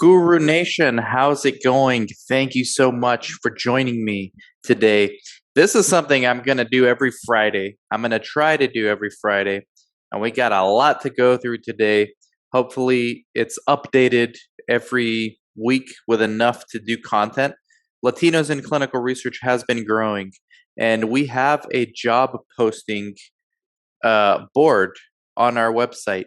Guru Nation, how's it going? Thank you so much for joining me today. This is something I'm going to do every Friday. I'm going to try to do every Friday. And we got a lot to go through today. Hopefully, it's updated every week with enough to do content. Latinos in clinical research has been growing, and we have a job posting board on our website.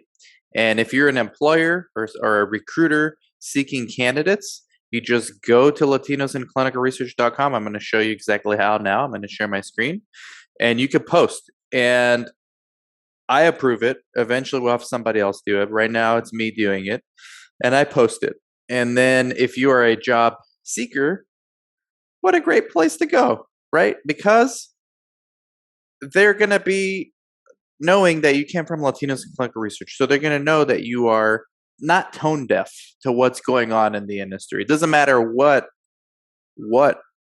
And if you're an employer or a recruiter seeking candidates, you just go to latinosinclinicalresearch.com. I'm going to show you exactly how now. I'm going to share my screen and you can post. And I approve it. Eventually, we'll have somebody else do it. Right now, it's me doing it. And I post it. And then if you are a job seeker, what a great place to go, right? Because they're going to be knowing that you came from Latinos in clinical research. So they're going to know that you are not tone deaf to what's going on in the industry. It doesn't matter what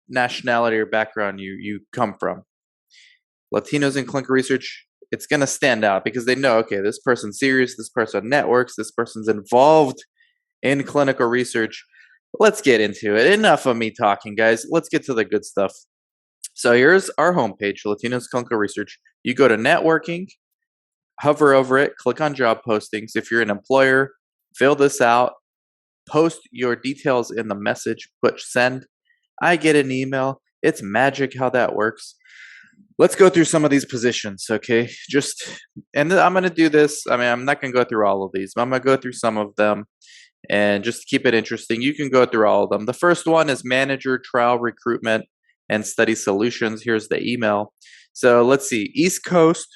nationality or background you come from. Latinos in clinical research, it's going to stand out because they know, okay, this person's serious, this person networks, this person's involved in clinical research. Let's get into it. Enough of me talking, guys. Let's get to the good stuff. So here's our homepage, Latinos Clinical Research. You go to networking, hover over it, click on job postings. If you're an employer, fill this out, post your details in the message, push send. I get an email. It's magic how that works. Let's go through some of these positions, okay? I'm going to do this. I mean, I'm not going to go through all of these, but I'm going to go through some of them. And just to keep it interesting, you can go through all of them. The first one is Manager, Trial Recruitment, and Study Solutions. Here's the email. So let's see. East Coast,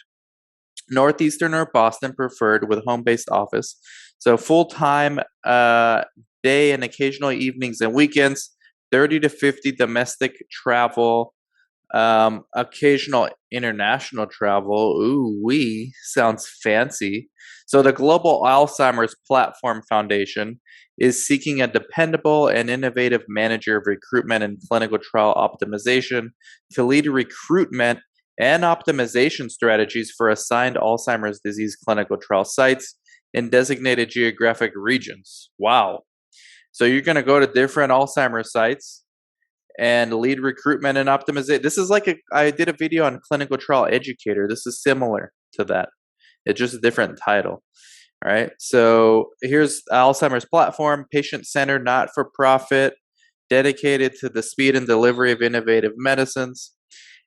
Northeastern or Boston preferred with home-based office. So full-time day and occasional evenings and weekends, 30 to 50 domestic travel, occasional international travel. Ooh, sounds fancy. So the Global Alzheimer's Platform Foundation is seeking a dependable and innovative manager of recruitment and clinical trial optimization to lead recruitment and optimization strategies for assigned Alzheimer's disease clinical trial sites in designated geographic regions. Wow. So you're going to go to different Alzheimer's sites and lead recruitment and optimization. This is like I did a video on clinical trial educator. This is similar to that. It's just a different title. All right. So here's Alzheimer's Platform, patient-centered, not-for-profit, dedicated to the speed and delivery of innovative medicines.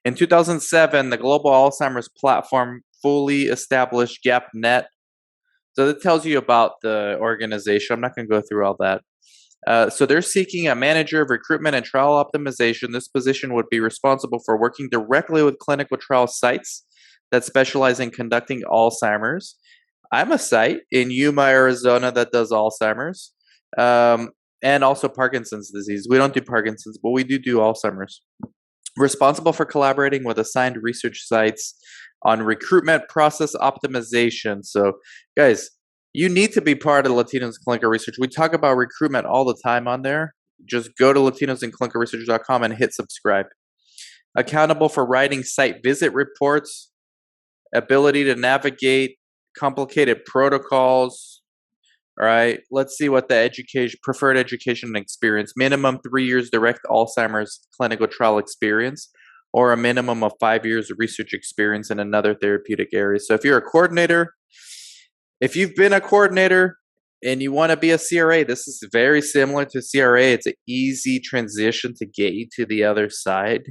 In 2007, the Global Alzheimer's Platform fully established GapNet. So that tells you about the organization. I'm not going to go through all that. So they're seeking a manager of recruitment and trial optimization. This position would be responsible for working directly with clinical trial sites that specialize in conducting Alzheimer's. I'm a site in Yuma, Arizona that does Alzheimer's and also Parkinson's disease. We don't do Parkinson's, but we do Alzheimer's. Responsible for collaborating with assigned research sites on recruitment process optimization. So, guys, you need to be part of Latinos Clinical Research. We talk about recruitment all the time on there. Just go to latinosinclinicalresearch.com and hit subscribe. Accountable for writing site visit reports, ability to navigate complicated protocols. All right, let's see what the preferred education and experience. Minimum 3 years direct Alzheimer's clinical trial experience, or a minimum of 5 years of research experience in another therapeutic area. So if you're a coordinator, if you've been a coordinator and you want to be a CRA, this is very similar to CRA. It's an easy transition to get you to the other side.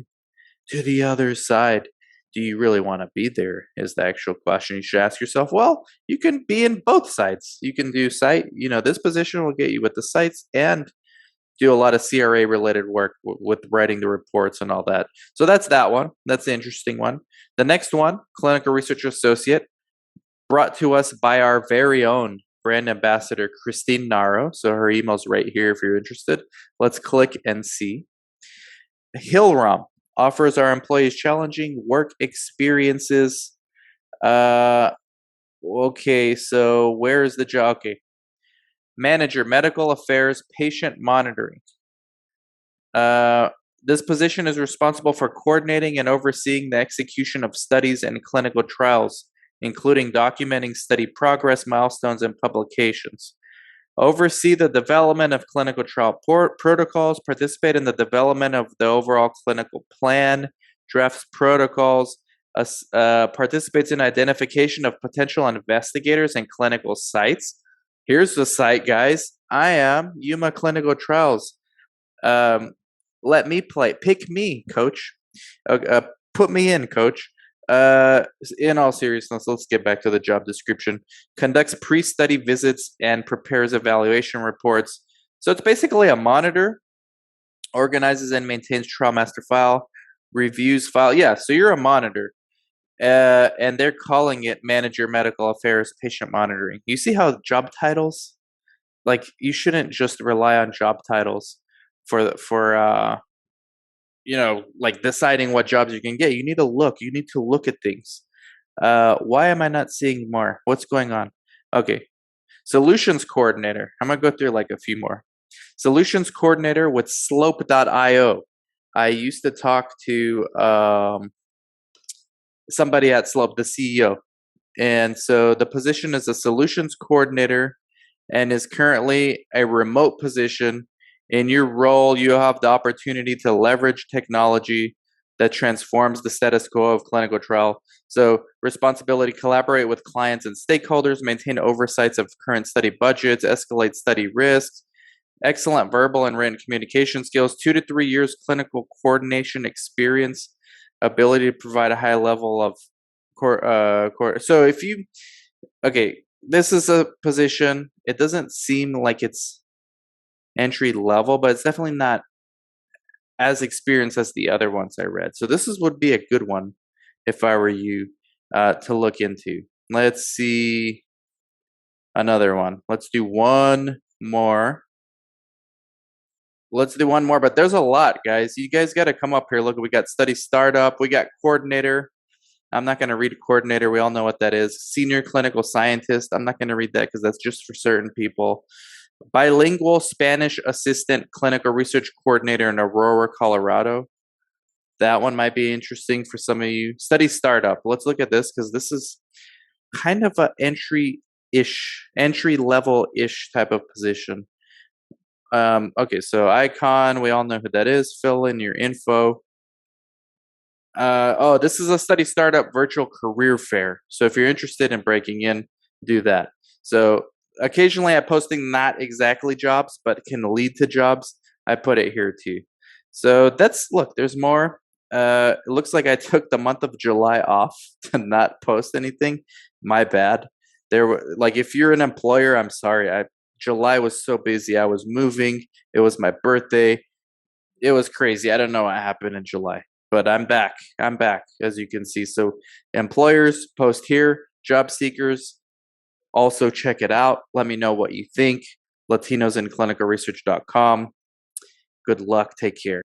To the other side. Do you really want to be there is the actual question you should ask yourself. Well, you can be in both sides. You can do site, this position will get you with the sites and do a lot of CRA related work with writing the reports and all that. So that's that one. That's the interesting one. The next one, Clinical Research Associate, brought to us by our very own brand ambassador, Christine Naro. So her email's right here if you're interested. Let's click and see. Hillrom offers our employees challenging work experiences. Okay, so where is the job? Okay. Manager, Medical Affairs, Patient Monitoring. This position is responsible for coordinating and overseeing the execution of studies and clinical trials, including documenting study progress, milestones, and publications. Oversee the development of clinical trial protocols, participate in the development of the overall clinical plan, drafts protocols, participates in identification of potential investigators and clinical sites. Here's the site, guys. I am Yuma Clinical Trials. Let me play. Pick me, coach. Put me in, coach. In all seriousness, let's get back to the job description. Conducts pre-study visits and prepares evaluation reports. So it's basically a monitor, organizes and maintains trial master file, reviews file. Yeah, so you're a monitor. And they're calling it manager medical affairs patient monitoring. You see how job titles, like, you shouldn't just rely on job titles for like deciding what jobs you can get. You need to look at things. Why am I not seeing more? What's going on? Okay. Solutions coordinator. I'm going to go through like a few more. Solutions coordinator with slope.io. I used to talk to somebody at Slope, the CEO. And so the position is a solutions coordinator and is currently a remote position. In your role, you have the opportunity to leverage technology that transforms the status quo of clinical trial. So responsibility, collaborate with clients and stakeholders, maintain oversights of current study budgets, escalate study risks, excellent verbal and written communication skills, 2 to 3 years clinical coordination experience, ability to provide a high level of so if you, okay, this is a position, it doesn't seem like it's entry level, but it's definitely not as experienced as the other ones I read. So this would be a good one if I were you to look into. Let's see another one. Let's do one more. But there's a lot, guys. You guys got to come up here. Look, we got study startup, we got coordinator. I'm not going to read coordinator. We all know what that is. Senior clinical scientist. I'm not going to read that because that's just for certain people. Bilingual Spanish assistant clinical research coordinator in Aurora, Colorado. That one might be interesting for some of you. Study startup. Let's look at this because this is kind of a entry level-ish type of position. Okay, so Icon, we all know who that is. Fill in your info. This is a study startup virtual career fair. So if you're interested in breaking in, do that. So occasionally I'm posting not exactly jobs, but can lead to jobs. I put it here too. So look, there's more. It looks like I took the month of July off to not post anything. My bad. If you're an employer, I'm sorry. July was so busy. I was moving. It was my birthday. It was crazy. I don't know what happened in July, but I'm back. As you can see. So employers, post here. Job seekers, also check it out. Let me know what you think. LatinosInClinicalResearch.com. Good luck. Take care.